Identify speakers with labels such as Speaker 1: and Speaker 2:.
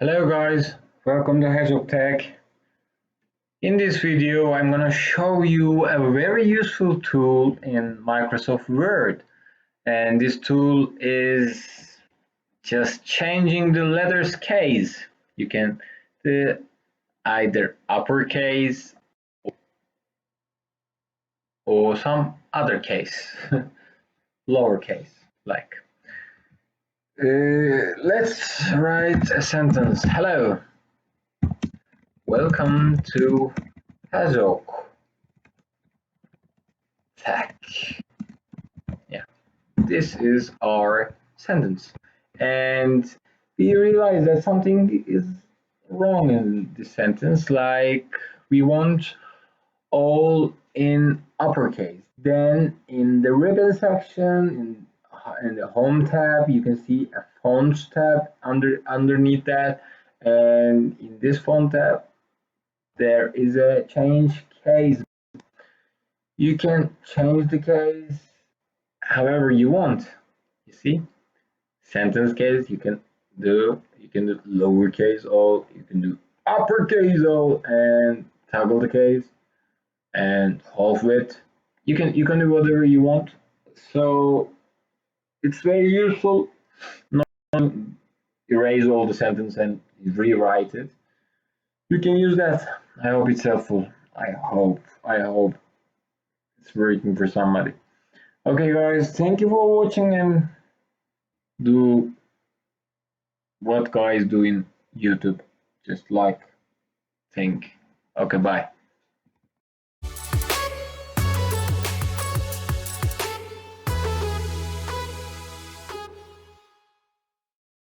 Speaker 1: Hello guys, welcome to Hedgehog Tech. In this video I'm going to show you a very useful tool in Microsoft Word, and this tool is just changing the letters case. You can do either uppercase or some other case, lowercase like. Let's write a sentence. Hello, welcome to Hedgehog Tech. Yeah, this is our sentence, and we realize that something is wrong in this sentence. Like, we want all in uppercase. Then in the ribbon section, in the home tab, you can see a fonts tab underneath that, and in this font tab there is a change case. You can change the case however you want. You see, sentence case you can do lowercase all, you can do uppercase all, and toggle the case and half width. You can do whatever you want. So it's very useful. Not erase all the sentence and rewrite it. You can use that. I hope it's helpful. I hope it's working for somebody. Okay guys, thank you for watching, and do what guys do in YouTube. Just like, think. Okay, bye.